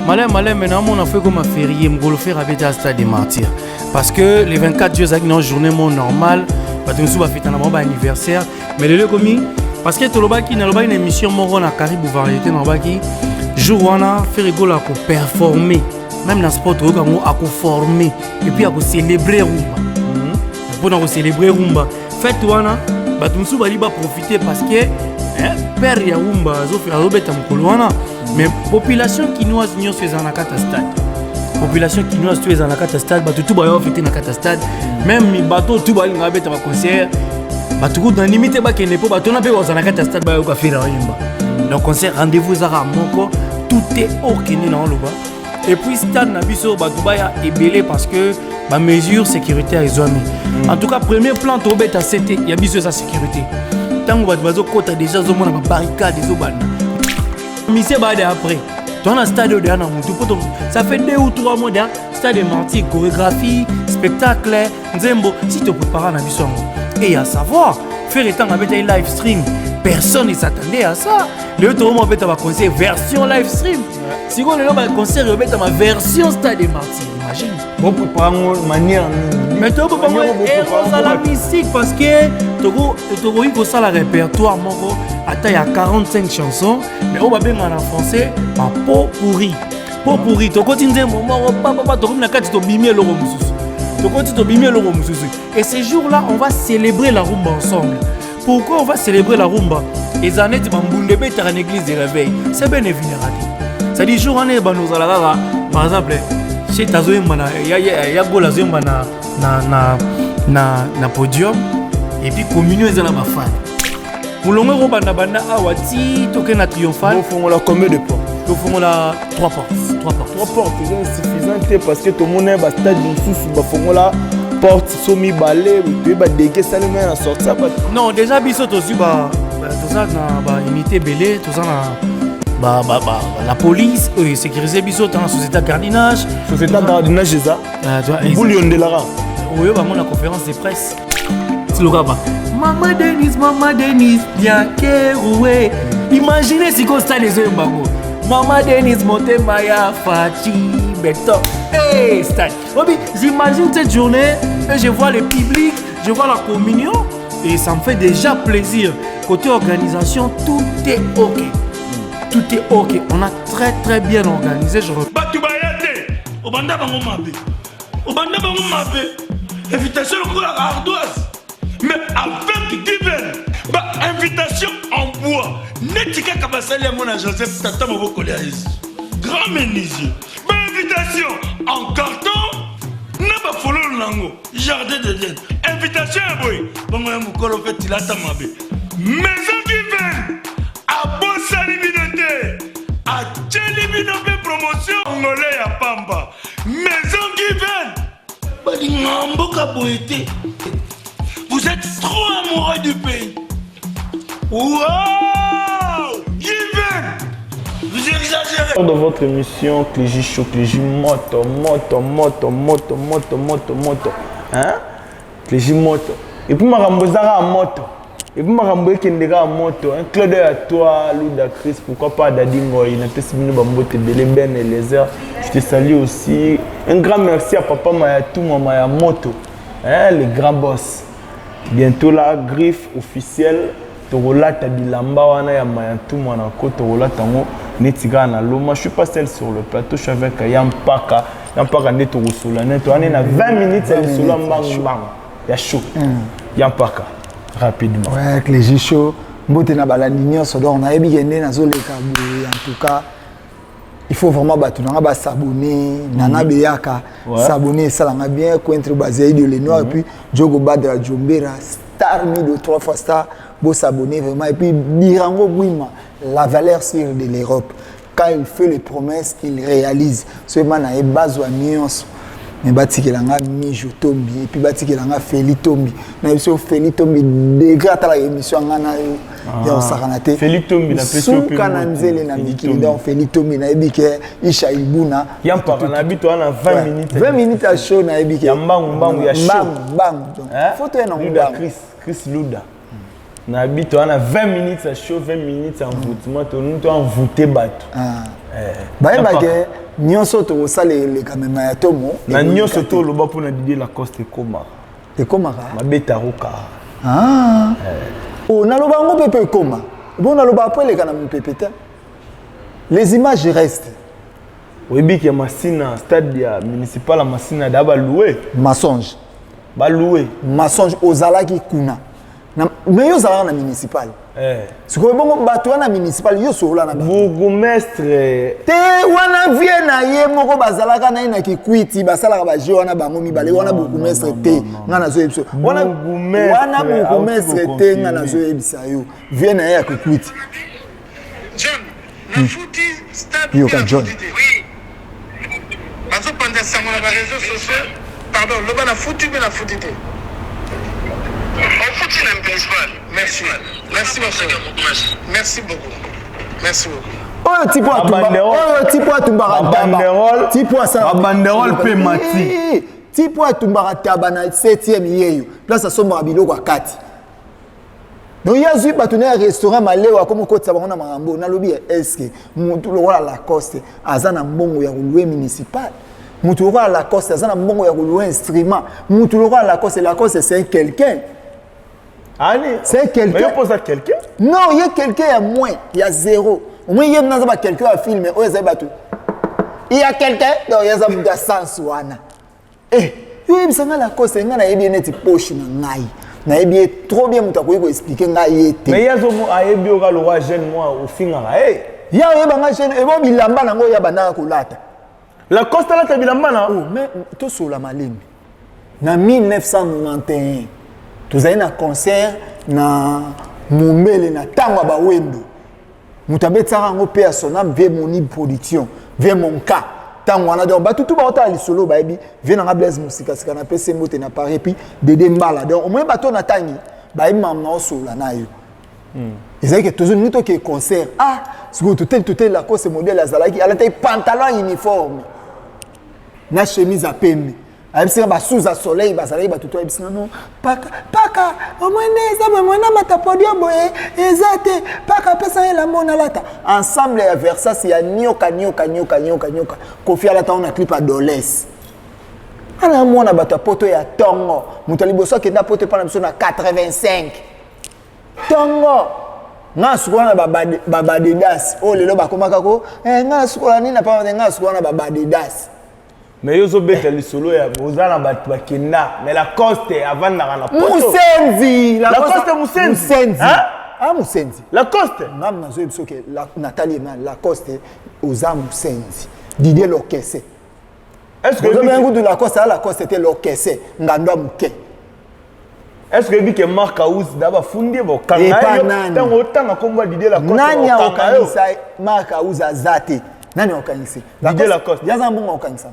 Malais, maintenant, on a fait comme un férié, on a fait rabais à Stade des Martyrs. Parce que les 24 jours, c'est une journée normale. Parce que nous avons fait un anniversaire. Mais le commis, parce que tout le monde qui a une émission, on a Caribou Variété, jour où on a fait rigolo à performer. Même dans le sport, on a former. Et puis, on a célébrer Rumba. On a célébrer Rumba. Faites on a profiter parce que père ya Rumba, mais population quinoise nous fait en stade. Population quinoise tu es en stade, tout va fêter dans stade. Même les bateaux tout va aller dans un concert. Tout dans limite ba kene po bateau na pe dans un stade ba ko faire Rumba. Donc concert rendez-vous zara moko, tout est OK dans le bas. Et puis stade na biso bateau ba ya ebelé parce que ma mesure sécuritaire est zoné. En tout cas premier plan to beta c'était il y a biso sa sécurité. Tant que bateau kota déjà zo mona barricade zo bana. Mise ba de après. Dans un stade de Anna ça fait 2 ou 3 mois d'un stade de Martyrs, chorégraphie, spectacle, nzembo, si tu prépares na biso. Et à savoir, faire étant avec un live stream, personne ne s'attendait à ça. Le tout le monde va concert version live stream. Si on est là dans concert, on va ma version stade de Martyrs, imagine. Bon préparer une manière. Mais tu peux pas faire la musique parce que tu as ça le répertoire moko attends il y a 45 chansons mais on va bien en français pas pot pourri. Pot pourri, tu continues moment papa tu comme na kati to bimie le mususu. Tu continues to bimie le mususu. Et ces jours-là, on va célébrer la rumba ensemble. Pourquoi on va célébrer la rumba? Les années de Bamboundé dans l'église de réveil, c'est bien évident. Ça dit jour année ba nous ala par exemple chez Tazoé mana ya gola zo mana na podium et puis communion ezala ba fan. Moulongo ro banda awati toke na triomphal. Nous faisons la combien de portes? Nous faisons la 3 portes. 3 portes, c'est insuffisant parce que tout le monde est à stade sous ba faisons la porte somi balé tu ba dégué ça le même à sortir. Non, déjà biso aussi ba tout ça na ba unité belé, tout ça na la police, sécuriser biso dans la société de gardiennage. Société de gardiennage, c'est ça? Bouillon de la oui, bah, la conférence de presse. C'est le gars. Maman Denise, bien kéroué. Imaginez si on stade les yeux, Maman Denise, monte Maya, Fati, Beto. Hey, stade. J'imagine cette journée, et je vois le public, je vois la communion, et ça me fait déjà plaisir. Côté organisation, tout est OK. Tout est OK. On a très bien organisé. Invitation au la ardoise. Mais avec Given, invitation en bois. Netika Kabasali à mon Joseph Tata Moboko grand menuisier. Invitation en carton. N'a pas follow lango. Jardin de Dieu. Invitation à boy. Bon, moi, mon colo fait il a ta mabé. Maison Given. À Bossa Libinoté. À Tchelibinoté promotion. Angolais à Pamba. Maison Given. Vous êtes trop amoureux du pays. Wow! Given! Vous exagérez. Dans votre émission, Clégie Show, Clégie Moto. Hein? Clégie Moto. Et puis, ma rambozara à moto. Et puis, ma ramboué qui est à moto. Un clin d'œil à toi, Louda Chris. Pourquoi pas Dadingo? Il n'a pas si bien de Belében et les airs. Je te salue aussi. Un grand merci à papa Mayatou, Maya Moto. Hein, les grands boss. Bientôt la griffe officielle. Torola Tabilamba wana ya Mayatou Manako. Torola Tango. Netiga na Loma. Je suis pas seul sur le plateau. Je suis avec Yampaka. Yampaka Neto Roussoula. Neto. On est à 20 minutes. C'est le Soula Mbang. Il y a chaud. Yampaka. Rapidement. Ouais, avec les G-Show. Mbote na balanignon. On a bien en tout cas. Il faut vraiment s'abonner, nana beyaka, s'abonner, ça l'a bien, contre basé de l'Enoir, et puis Djogo Badra Djombera, star de 3 fois star, beau s'abonner vraiment, et puis Birango Bouima, la valeur sûre de l'Europe. Quand il fait les promesses, il réalise. Ce man a une base de nuance. Mais bati que langa Mijo Tombi et puis bati que langa Feli Tombi. Na biso Feli Tombi dégrade la émission ngana yo ya sakanate. Feli Tombi la pression pe. Kana nzele na mikili donc Feli Tombi na ebike Isha Ibuna. Yampa na bito na 20 minutes. 20 minutes à show na ebike. Yambangu ya show. Bang. Photo na Luda Chris Luda. Na bito na 20 minutes à show, 20 minutes en voûtement, to nous to envoûter bateau. Ba nyonso tokosala eleka mema ya tomo na nyonso toloba mpona Didier Lacoste ekomaka mabeta roka naloba yango mpe ekoma bon naloba po eleka na mopepe te les images restent oyebi ke masina stade ya municipal ya masina da baloué mensonge ozalaki kuna mais yo ozalaka na municipal sikoyo bongo bato wana municipal yo solola na bourgmestre te wana vie na ye moko bazalaka na ye na kikwiti basalaka baje wana bango mibale wana bourgmestre te nga nazoyebisa wana bourgmestre te nga nazoyebisa yo vie na ye ya kikwiti yoka John bazopanda sango na bareseau sociaux pardon loba na futi mpe na futi te futi na principal merci mon cher merci beaucoup oyo tipo atumbaka banderole mpe mati tipo atumbaka taba na 7e yeyo place asombaka biloko akati donc yazwi bato na ya restaurant malewa komo kotisa bango na makambo nalobi eske mutu lokola Lacoste aza na mbongo ya kolue municipal mutu lokola Lacoste aza na mbongo ya kolue instrument mutu lokola Lacoste c'est quelqu'un c'est quelqu'un mais yo pose à quelqu'un non il y a quelqu'un ya moins il y a zéro au moins il y a naza ba quelqu'un à filmer oyo za bato il y a quelqu'un donc il y a za muta sens wana yo yebisanga Lacoste nga na yebi neti poche na ngai na yebi trop bien muta ko expliquer ngai yete mais yazo mo ayebi oka lo wa jeune moi au fingara ya yeba nga jeune ebo bilamba nango ya bana ko lata Lacoste la bilamba na mais to sola malembe na 1991 tozali na concert na Mumbele na tangwa ba wendo mutabetsaka yango pe ya sonam vie moni production vie monka tangwa na donc batutu ba ota lisolo ba yebi vie na Blaise musika sika na pese mbote na Paris puis Dédé Mbala donc au moins bato na tangi ba yebi mamna osola na yo ezali ke toujours nito ke concert siko tout Lacoste modèle azalaki ala tay pantalon uniforme na chemise à pembe ayebisika basuza soleil bazalaki batutu ayebisika no paka omwene eza mwana matapodio boye eza te paka pesa ye lambo na lata ensemble ya Versace ya nyoka Kofi alata on a clip à Dolès ana mwana bato poto ya tongo mutu liboso akenda poto pana biso na 85 tongo nga sukwana babadidas lelo bakomaka ko nga sukola nini na pa nga sukwana babadidas mais yozo beta lisolo ya bozana batu bakenda mais Lacoste avandaka na poto Musenzi Lacoste Musenzi Musenzi Lacoste ngam nazo ebiso ke Nathalie na Lacoste oza Musenzi Didier Lokese est-ce que vous avez un goût de Lacoste était Lokese ngandwa muke est-ce que bike Marc Aouz daba fundi bo kanga tango tanga komba Didier Lacoste nani okanisa Marc Aouz azate nani okanisi Didier Lacoste yaza mbongo okanisa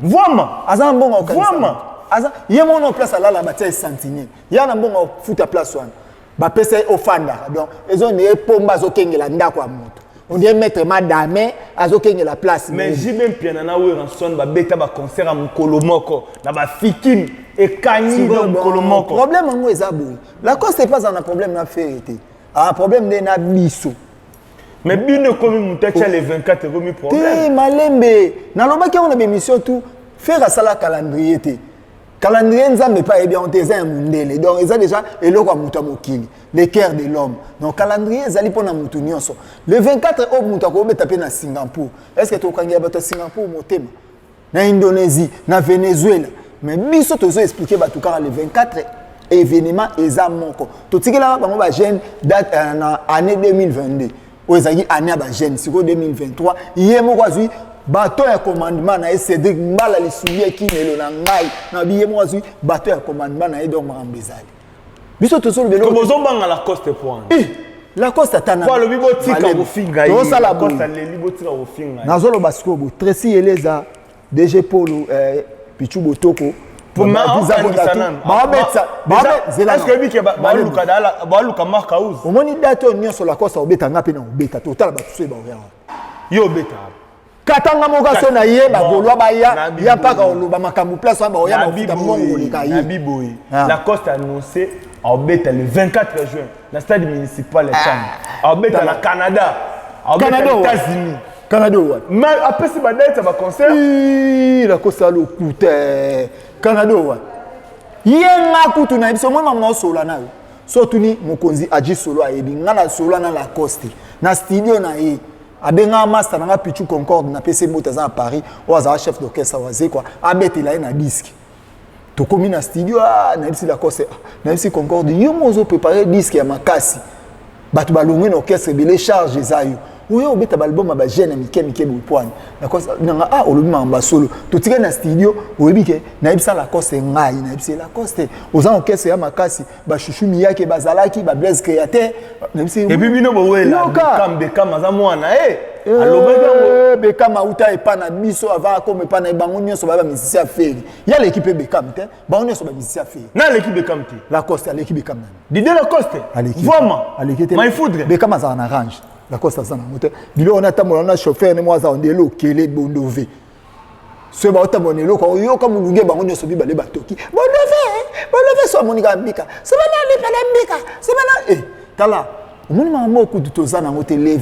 Vraiment aza mbongo okanisa aza yemo no place alala batia santinier yana mbongo futa place wana ba pesa ofanda donc ezo ne pomba zo kengela ndako ya moto on dit maître madame azo kengela place mais jibem piana na we ranson ba beta ba concert à Mukolomoko na ba fikim et kanyi de Mukolomoko problème ngo ezabou Lacoste pas un problème na vérité un problème de na biso mais bino comme mutacha les 24 remis problème te malembe na loba ki on a émission tout faire ça la calendrier te calendrier nzambe pas bien on teza mundele donc ils a déjà eloko muta mokili le cœur de l'homme donc calendrier ezali pona mutu nyonso le 24 au muta ko beta pe na Singapour est-ce que to kangia bato Singapour motema na Indonésie na Venezuela mais biso tozo expliquer bato car le 24 événement eza moko to tikela bango ba jeune date na année 2022 ozaki année ba jeune siko 2023 yemo kwazui bato ya commandement na Cédric Mbala lisuli ki melo na ngai na biyemo kwazui bato ya commandement na donc marambezali biso to solo belo comme ozomba Lacoste point Lacoste atana kwa lobi botika bofinga to sala Lacoste leli botika bofinga nazolo basiko bo Tracy Eleza DG Polo Pichu Botoko pour ma visa est-ce que bike ba luka Marc Aouz omoni date nyonso Lacoste obeta ngapi na obeta to tala batu ba yo beta katanga moka so na ye ba golwa ba ya paka oloba makambu place ba oya ba futa mongo lika ye Biboy Lacoste a annoncé au beta le 24 juin dans stade municipal de Cham au beta na Canada aux États-Unis Canada ouais. Mais après si ba date ba concert. La Costa le coûte Canada ouais. Yenga kutu na biso moi maman solo na. Surtout ni mokonzi aji solo ayebi ngana solo na la Costa. Na studio na ye. Abenga master na Pichu Concorde na PC Motaza à Paris. Oza chef d'orchestre waze quoi. Abeti la na disque. To komi na studio na bisi la Costa. Na bisi Concorde yo mozo préparer disque ya makasi. Batu balongwe na orchestre belé charge zayo. Oyo obeta album ba jeune mike bupwani. Na kosa nanga olobi mamba solo. Totika na studio oyebi ke na ibisa la Costa ngai na ibisa la Costa. Oza orchestre ya makasi ba chouchou miyake bazalaki ba blaze créateur na ibisa. Et puis bino bowela Bekam aza mwana alobaka Bekam auta epana biso avant comme epana bango nyonso ba musicien feri. Ya l'équipe Bekam te. Bango nyonso ba musicien feri. Na l'équipe Bekam te. La Costa l'équipe Bekam nani. Didier La Costa. Vraiment. My foudre. Bekam aza en arrange. La Costa sana moteur bilo on attend mon chauffeur ne moi za ondelo kele bondove ce ba otamonelo ko yo comme lunge bango nyoso bi bale batoki bondove so monika mbika so bana le pala mbika so bana tala omoni mama okudu tozana ngote le 24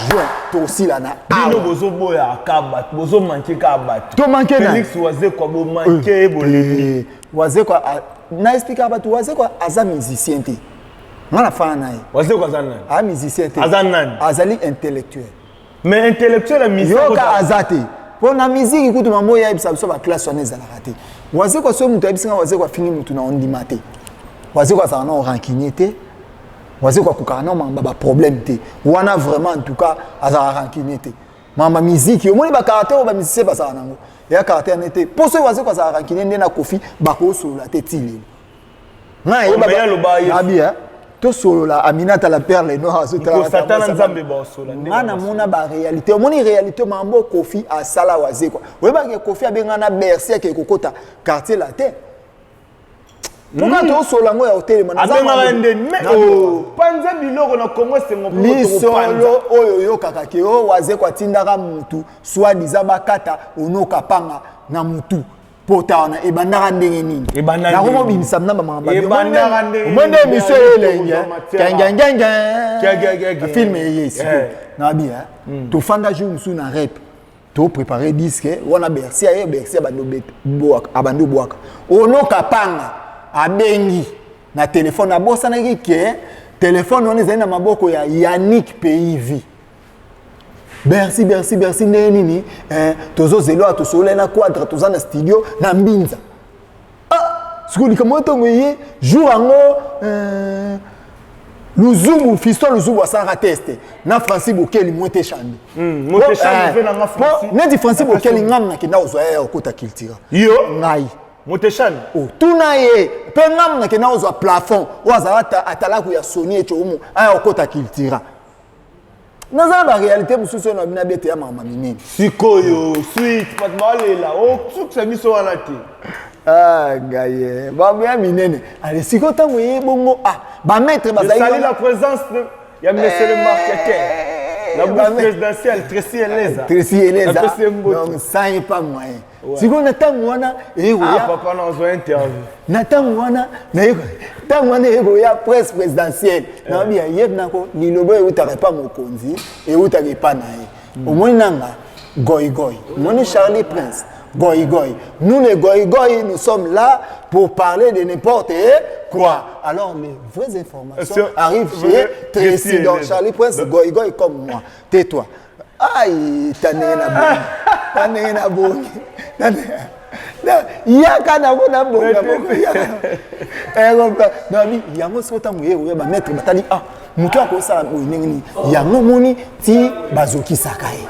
juin to aussi là na bino bozo boya akaba bozo manquer ka bat to manquer na Félix waze kwa bo manquer bolé waze kwa na expliquer ba to waze kwa aza musicien te. Ngana fana nae. Waze kwa zanani? A musicien te. Azanani. Azali intellectuel. Mais intellectuel la musique. Yoka azate. Pour na musique ikutu mambo ya ibisa biso ba classe soneza la raté. Waze kwa so mutu abisinga waze kwa fini mutu na ondimate. Waze kwa ça na rancunier te. Waze kwa kukana mamba ba problème te. Wana vraiment en tout cas azara rancunier te. Mamba musique yo moni ba caractère ba musicien ba ça nango. Ya caractère nete. Pour so waze kwa ça rancunier ndena kofi ba ko so la te tili. Na yo ba ya to solo la Aminata la perle noire mana mona ba réalité moni réalité mambo Kofi a sala waze quoi we ba ke Kofi abenga na Bercy ke kokota quartier la terre pourquoi to solo ngo ya hotel mana abenga ndeni panza biloko na Congo sengo pour solo oyo yo kaka ke o waze kwa tindaka mutu soit disaba kata onoka panga na mutu potana ebandaka ndenge nini na komo bimisa na mama ba ebandaka ndenge monde mission elenge ganga film yes na bien to fanda jour musu na rep to préparer disque wana Bercy abando boaka onoka panga abengi na téléphone abosa na ke téléphone on ezali na maboko ya Yannick PIV Bercy nini tozo zelo atosole na quadre toza na studio na Mbinza sikuli kama tongo ye jour ango Luzubu fiston Luzubu asanga teste na Francis Bokeli moite chambi moite chambi ve na nga Francis ne di Francis Bokeli ngamna kenda ozwa ya okota culture yo ngai moite chambi tuna ye pe ngamna kenda ozwa plafond wazalata atalaku ya Sony echomu aya okota culture. Dans la réalité, vous souhaitez que vous ayez maman minene. Sikoyo, suite, patmalela, tout ça mis sur la tête. Ah, gaye, bah bien minene. Allez, si quand vous voyez bongo, bah mettre, bah ça la présence de, il y a monsieur le marketeur. La bourse présidentielle, Tracy Eleza. Donc ça n'est pas moyen. Si vous n'êtes pas moyen, et vous papa n'a pas interview. N'attends moyen, mais tant moyen et presse présidentielle. Non bien, hier nako ni lobo et utare pas mon konzi et utare pas nae. Au moins nanga goy. Mon Charlie Prince. Goy. Nous les goy, nous sommes là pour parler de n'importe quoi. Alors les vraies informations arrivent chez Tracy. Donc Charlie Prince, goy comme moi. Tais-toi. Aïe, t'as né na bon. Yaka na bona bon. Nabi, yango sota muye ba maître batali mutu akosala nini. Yango moni ti bazoki sakaye.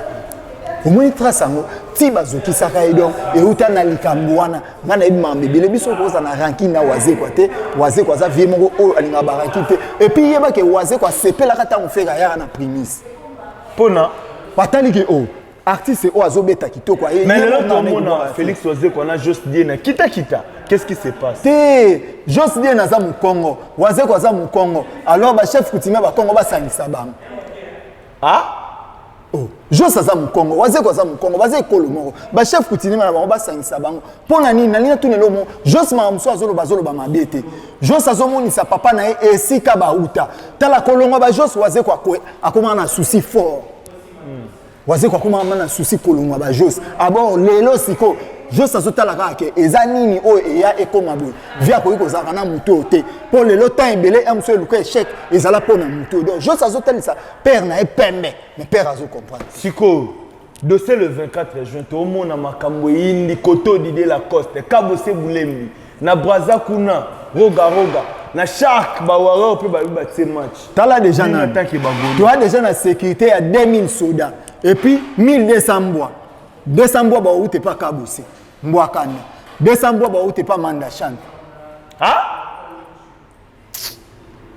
Omoni trace ngo ti bazoki sakaye donc et utana likambo wana ngana ebima mbele biso ko za na ranking na waze kwa te waze kwa za vie moko o alinga baraki te et puis yeba ke waze kwa sepela kata on fait ya na primis pona patali ke artiste o azobeta kitoko mais le temps Félix waze kwa na juste dit na kita qu'est-ce qui se passe te juste dit na za mu Congo waze kwa za mu Congo alors ba chef coutumier ba Congo ba sangisa bango Jos aza Mukongo, waze kwa za Mukongo, waze kolomoko. Ba chef coutumier na bango ba sangisa bango. Pona nini nalina tunelo mo, Jos ma mso azolo bazolo ba mabete. Jos azomoni sa papa na esika ba uta. Tala kolongo ba Jos waze kwa kwe, akoma na souci fort. waze kwa kuma mana souci kolongwa ba Jos abo lelo siko Jos azotala kaka eza nini o eya ekoma boye via ko ikozaka na muto te pour lelo temps ebele amso luka échec ezala pona muto donc Jos azotala sa père na epembe mais père azo comprendre siko dossier le 24 juin to mona makambo yindi koto Didier Lacoste kabose bulembi na Braza kuna roga na Shark ba wara pe ba tse match tala déjà na tu as déjà la sécurité à 2000 soldats et puis 1200 bois 200 bois ba outé pas kabose mbwa kana 200 bois ba outé pas mandachan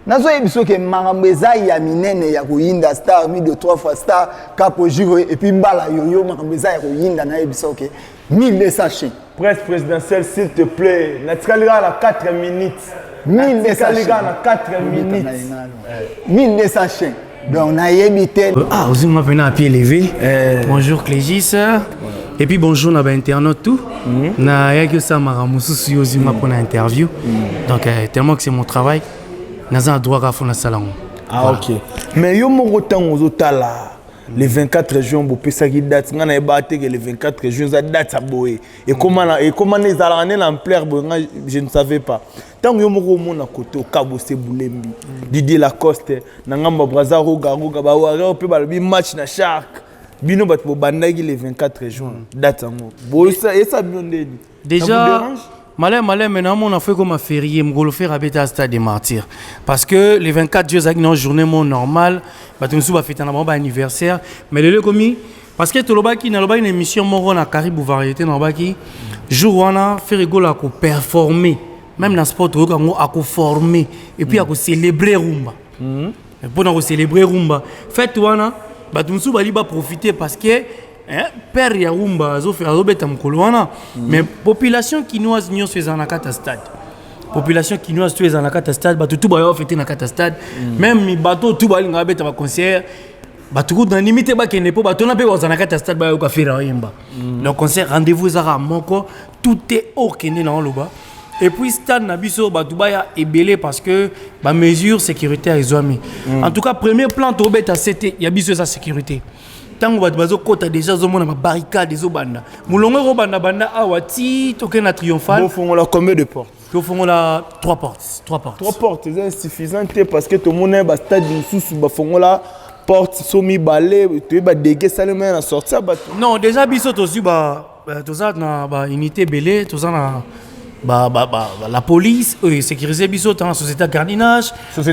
nazo ebiso ke makambo eza ya minene ya koyinda star mi de 3 fois star capo jiro et puis mbala yoyo makambo eza ya koyinda na ebiso ke 1200 chien presse présidentielle s'il te plaît natikaliga na 4 minutes 1200 liga na 4 minutes 1200 chien donc na yebité aussi moi venant à pied levé bonjour Clégis et puis bonjour na ba internaute tout na yaki ça maramusu aussi moi pour une interview donc tellement que c'est mon travail naza droit à fond na salon OK mais yo moko tango zotala le 24 juin bo pesa ki date ngana ebate que le 24 juin za date aboye et comment les alane l'ampleur bo je ne savais pas tango yo moko mona koto kabose bulembi Didier Lacoste na ngamba Braza roga ba wara pe ba match na Shark bino bat bo bandaki le 24 juin date ngo bo ça bien ndeni déjà malin maintenant on a fait comme un férié m'golo faire à stade des martyrs parce que les 24 jours avec une journée normale bah tout va fêter un anniversaire mais le commis parce que tout le baki na une émission mon na Caribou variété na baki jour on a fait rigolo à performer même dans sport à former et puis à célébrer rumba pour nous célébrer rumba fête on a bah tout va profiter parce que père ya rumba azobeta mokolo wana mais population kinoise nyonso eza na kata stade population kinoise to eza na kata stade bato tout bayo fêter na kata stade même bato tout balinga beta ba concert bato ko na limite ba kende po bato na pe ba na kata stade bayo ka fera yemba le concert rendez-vous ezara moko tout est okende na loba et puis stade na biso bato baya ebele parce que ba mesure sécuritaire ezwami en tout cas premier plan to beta c'était ya biso sa sécurité tango bato bazokota déjà zomona ba barricade ezobanda mulongo robanda banda awati tokena triomphal bon fongola combien de portes to fongola 3 portes 3 portes c'est insuffisant parce que tout le monde ba stade sous ba fongola porte somi balé tu ba dégué salement na sortir ba non déjà biso tozu ba toza na ba unité belé toza na la police sécuriser biso dans la société gardiennage ça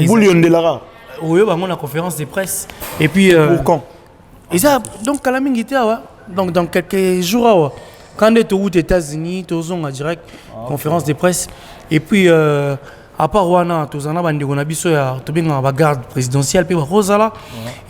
bouillon de lara oui, bah, on a une conférence de presse. Et puis. Pour quand? Et ça, donc, à la minute, donc, dans quelques jours, quand on est aux États-Unis, on a direct conférence de presse. Et puis, à part Wana, on a la garde présidentielle, puis Rosala.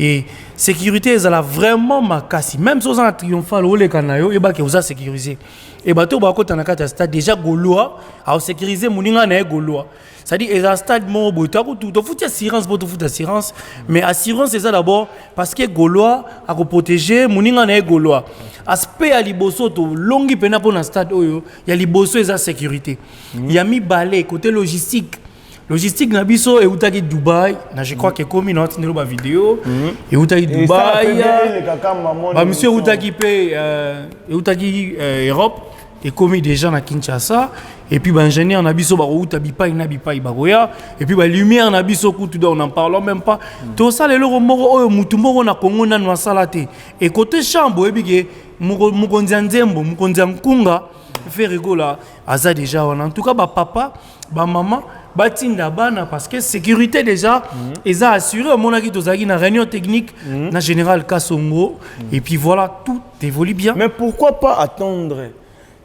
Et sécurité, elle a vraiment marqué. Même si on a triomphal, on a sécurisé. Et bateau, on a stade déjà Gaulois, a sécurisé, on a Gaulois. C'est-à-dire, il y a un stade mon beau, tu as assurance, tu assurance, mais assurance c'est ça d'abord parce que Gaulois a protéger, moninga na Gaulois. Aspect à liboso to longi pena pour un stade il y a liboso et sa sécurité. Il y a mis balai côté logistique. Logistique na biso et outaki Dubaï, na je crois que comme une autre vidéo et outaki Dubaï. Ba monsieur outaki pe outaki Europe et commis déjà na Kinshasa. Et puis ingénieur na biso ba outa bipai na bipai baroya et puis ba lumière na biso kutu on en parle même pas tout ça les loro moko oyo mutu moko na Congo na salate et côté chambre et bige mukonzi nzembo mukonzi nkunga fait rigola aza déjà en tout cas ba papa ba maman batinda bana parce que sécurité déjà ils a assuré mon aki tozaki na réunion technique na général Kasongo et puis voilà tout évolue bien mais pourquoi pas attendre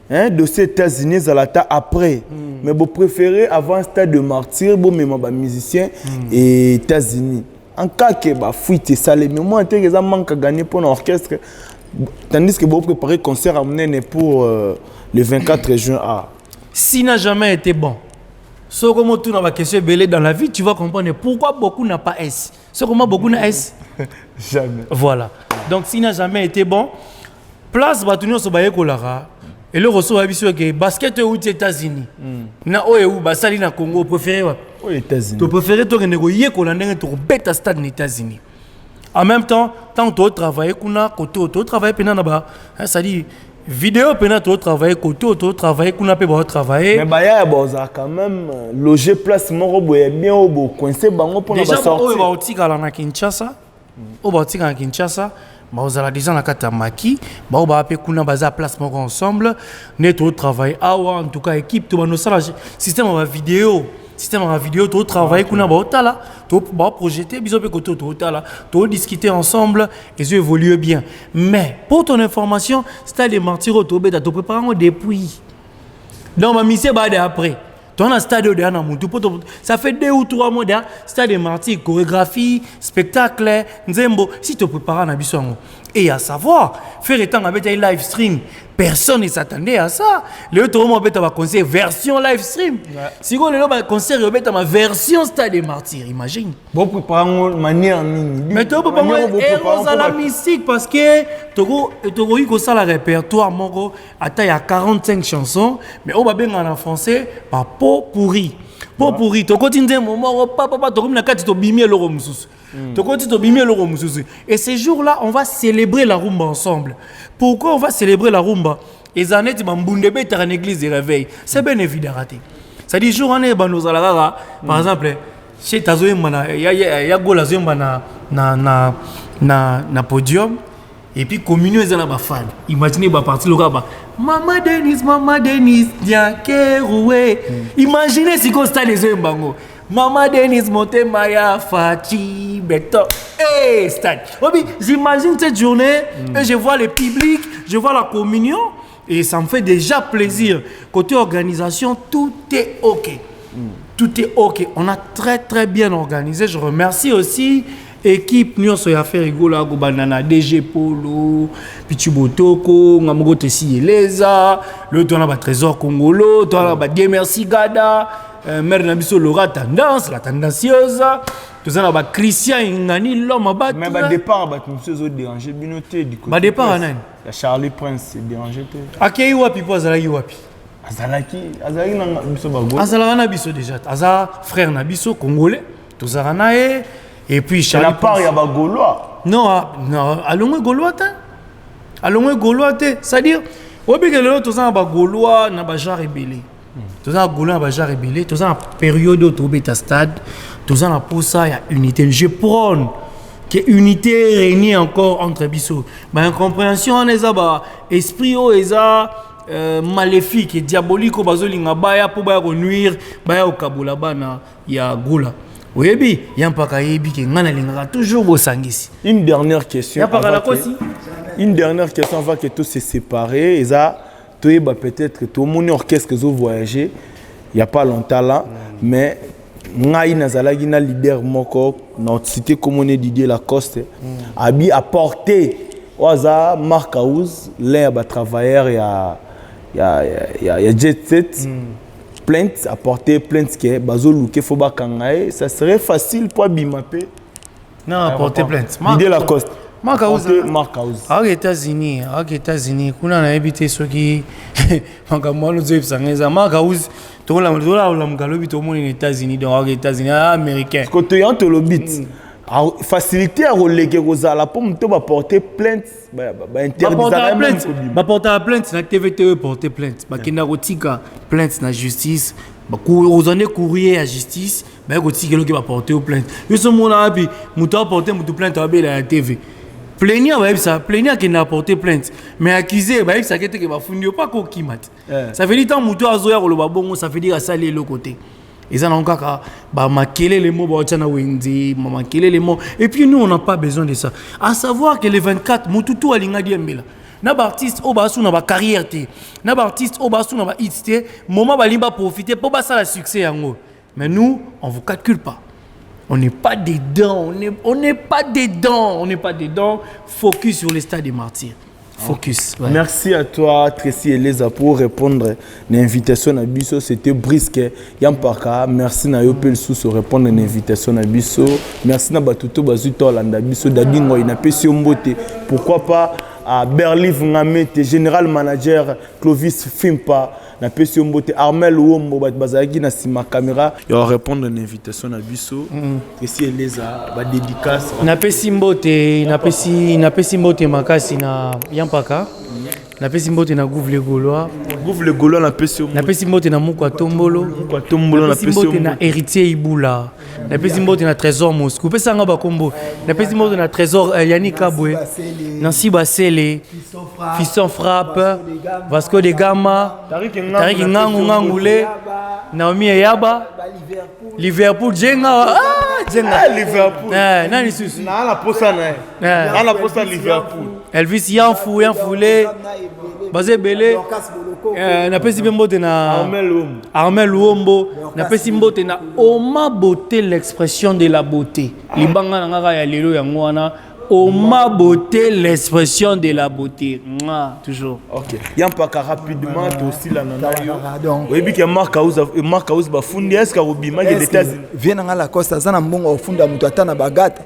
de ces États-Unis à la ta après mais vous préférez avant un stade de martyr bon même ba musicien et États-Unis en cas que ba fuite ça les moments que ça manque à gagner pour l'orchestre tandis que vous préparez concert à mener pour le 24 juin si n'a jamais été bon ce comment tout dans la question belé dans la vie tu vas comprendre pourquoi beaucoup n'a pas S ce comment beaucoup n'a S jamais voilà donc si n'a jamais été bon place batunyo so baye kolara et le reçoit habitué que basket aux États-Unis na oyo basali na Congo préféré aux États-Unis tu préféré to que négocier ko landenge to beta stade aux États-Unis En même temps, tant que tu travailles, tu travailles là-bas. Ça dit, vidéo, tu travailles, tu travailles, tu travailler. Mais il y a quand même loger place, bien au coincé, déjà, on va Kinshasa. On va à Kinshasa. Vous allez déjà dans Maki, vous allez kuna place ensemble, netto travail. En tout cas, équipe, tout le système de vidéo. Système de vidéo, tu travailles, tu projeter, tu discuter ensemble et ça évolue bien. Mais pour ton information, c'est des martyrs, tu prépares depuis. Donc, ma mission est après. Tu as un stade de ça fait 2 ou 3 mois derrière, stade de martyrs, chorégraphie, spectacle, nzembo. Si tu prépares un bisson. Et à savoir, faire étant avec un live stream, personne ne s'attendait à ça. Le tout le monde a concert version live stream. Si vous avez un concert, vous avez ma version stade des martyrs, imagine. Vous préparez une manière mini. Mais tu peux pas héros à la mystique parce que tu as ça le répertoire, il y a 45 chansons, mais on va bien en français par pot pourri. Pot pourri, tu continues un moment, papa, tu as tu bimé le mususu. Tu continues bimé le mususu. Et ces jours-là, on va célébrer la rumba ensemble. Pourquoi on va célébrer la rumba? Les années, tu vas m'bundebe dans l'église de réveil. C'est bien évident raté. Ça dit jour en année, par exemple, chez Tazoé, il y a Golazé na podium. Et puis, communion est là, fan. Imaginez, parti le rabat. Maman Denise, Diakeroué. Imaginez si on stade les yeux, bango. Maman Denise, Montemaya, Fati, Beto. Hey, stade. J'imagine cette journée, et je vois le public, je vois la communion, et ça me fait déjà plaisir. Côté organisation, tout est OK. Tout est OK. On a très, très bien organisé. Je remercie aussi équipe nyonso ya faire rigola go banana DG Polo Pichibotoko ngamogo tesi eleza le ton na ba trésor congolo ton na ba Dieu merci Gada mère na biso Laura tendance la tendancieuse tous na ba Christian ngani l'homme bat mais ba départ ba monsieur déranger binoté du côté ba départ nan ya Charlie Prince déranger te akei wapi po azalaki wapi azalaki na biso ba go azalaka na biso déjà aza frère na biso congolais tous na e. Et puis, Charlie, la part, il y a des Gaulois. Non, allons Gaulois. Allons Gaulois. C'est-à-dire, au bout de l'autre, tous les Gaulois n'ont pas rébellé. Tous les Gaulois n'ont pas rébellé. Tous les période où tu es à stade, tous les pour ça, il y a unité. Je prône que l'unité régnit encore entre Bissot. Mais incompréhension, on est là, esprit, maléfique et diabolique, pour nuire, au Kaboula, il y a Goula. Oui, il y a un paquet qui est toujours au sangisi. Une dernière question. Une dernière question avant que tout se séparé. Et ça, peut-être tout le monde orchestre que vous voyagez, il n'y a pas longtemps là, mais Ngai Nazalagi na leader moko notre cité commune Didier Lacoste a porté Oza Marc House l'un des travailleurs il y a Jet Set. Plainte, apporter plainte que Bazoluke Foba Kangae, ça serait facile pour Bimapé. Non, apporter plainte. L'idée la coste. Marc House. Aux États-Unis, on a évité ceux qui. Marc House, tout le monde aux États-Unis, donc aux États-Unis, américains. Côté en te le bit. Faciliter à reléguer aux ala pour me porter plainte. Porter plainte, na TVTE porter plainte. Bakina rotika plainte na justice. Aux années courrier à justice, rotika qui va porter plainte. Yo ce monde là puis muto porter muto plainte à la TV. Plaignant plaignant qui n'a porté plainte. Mais accusé ça qui va fundi pas ko kimat. Ça veut dire tant muto azoya ko lo babongo, ça veut dire à ça les côté. Ils ont encore les mots, les mots. Et puis nous, on n'a pas besoin de ça. À savoir que les 24, Moutoutou Alinga Diembela, n'a artiste au bassou n'a pas carrière, n'a artiste au bassou n'a pas hit, moment balimba profiter pour ça le succès en haut. Mais nous, on vous calcule pas. On n'est pas dedans, on n'est pas dedans. Focus sur les stades des martyrs. Focus. Ouais. Merci à toi, Tracy Eleza, pour répondre à l'invitation à Bisso. C'était Brisque Yampaka. Merci à Yopel Sous pour répondre à l'invitation à Bisso. Merci à Batuto Bazuto Landa Bisso Dadingo. Il n'a pas si mbote. Pourquoi pas à Berlin Ngamete, général manager Clovis Fimpa. na pesi mbote Armel Wombo bazaki na sima caméra il va répondre à l'invitation na biso et si elle les a ba dédicace na pesi mbote makasi na Yampaka na pesi mbote na Gouvle Gaulois na pesi na pesi mbote na Mukwa Tombolo na pesi mbote na Héritier Ibula na pesi mbote na Trésor Moscou pesa nga ba kombo na pesi mbote na Trésor Yannick Kabwe Nancy Basele Fiston Frappe Vasco de Gama Tariq Ngangule Naomi Eyaba Liverpool Jenga Liverpool nani susu na la posa Liverpool Elvis Yanfoulé Bazé Belé na pesi mbote na Armel Wombo na pesi mbote na Oma Beauté l'expression de la beauté libanga na ngaka ya lelo yango wana Oma Beauté l'expression de la beauté toujours OK Yampaka rapidement aussi la nana yo oui bien Marc House bafundi est-ce que obima que les États-Unis vient na la Costa zana mbongo ofunda mutu atana bagata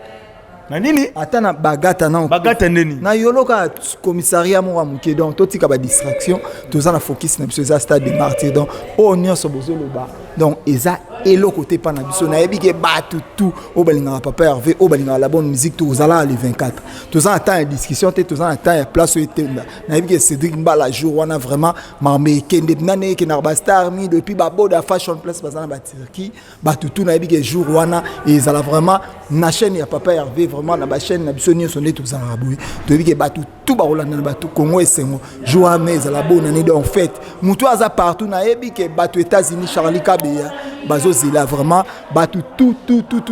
na nini atana bagata neni na yoloka commissariat mo amuke donc totika ba distraction tozana focus na biso za stade des martyrs donc o nyonso bozolo ba donc eza elo côté pa na biso na yebike batu tout o balinga papa Hervé o balinga la bonne musique tout zala le 24 tozana temps discussion te tozana temps ya place etenda na yebike Cédric Mbala jour wana vraiment marmé kende nane ke na ba star mi depuis ba boda fashion place bazana ba Turquie batu tout na yebike jour wana ezala vraiment na chaîne ya papa Hervé vraiment na ba chaîne na biso nyonso nde tozana raboué to yebike batu tout ba rolanda na batu Congo esengo jour ameza la bonne année en fait mutu aza partout na yebike batu États-Unis Charlie Kabeya bazozela vraiment batu tout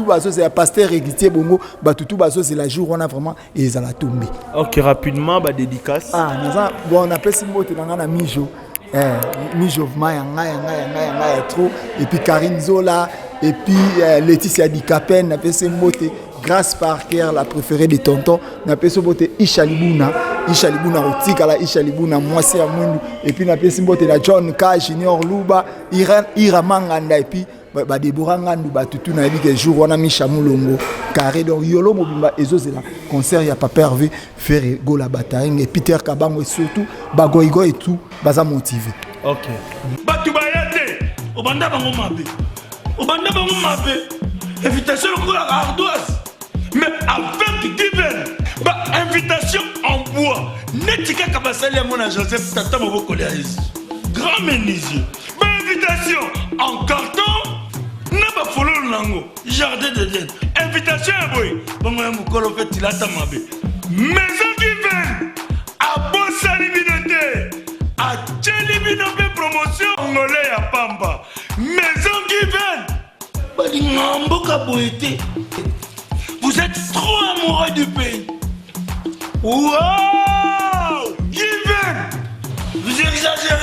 bazozela pasteur Réguitier Bongo batu tout bazozela jour on a vraiment et ils allaient tomber. OK rapidement ba dédicace naza bon on appelle simbote na mijo mijo maya trop et puis Karine Zola et puis Laetitia Dikapen na pese mbote Grâce Parker la préférée de tonton na pese mbote Isha Libuna otika la Isha Libuna mwasi ya mwindu et puis na pese mbote na John K Junior Luba Ira Manganda et puis ba Deborah Ngandu ba tutu na yebike jour wana Misha Mulongo carré donc yolo mobimba ezozela concert ya Papa Hervé faire go la bataille et Peter Kabango et surtout bagoigo et tout baza motivé. OK batu bayate obanda bango mabe invitation au la ardoise mais avec divine invitation en bois netika kabasali mon Joseph Tata Moboko grand menuisier invitation en carton n'a pas follow nango jardin de Dieu invitation boy bongo ya mukolo fait tilata mabe maison divine a bossa libinote a tchelibinope promotion ngolé ya pamba maison divine balingamboka boité vous êtes trop amoureux du pays. Wow! Given! Vous exagérez!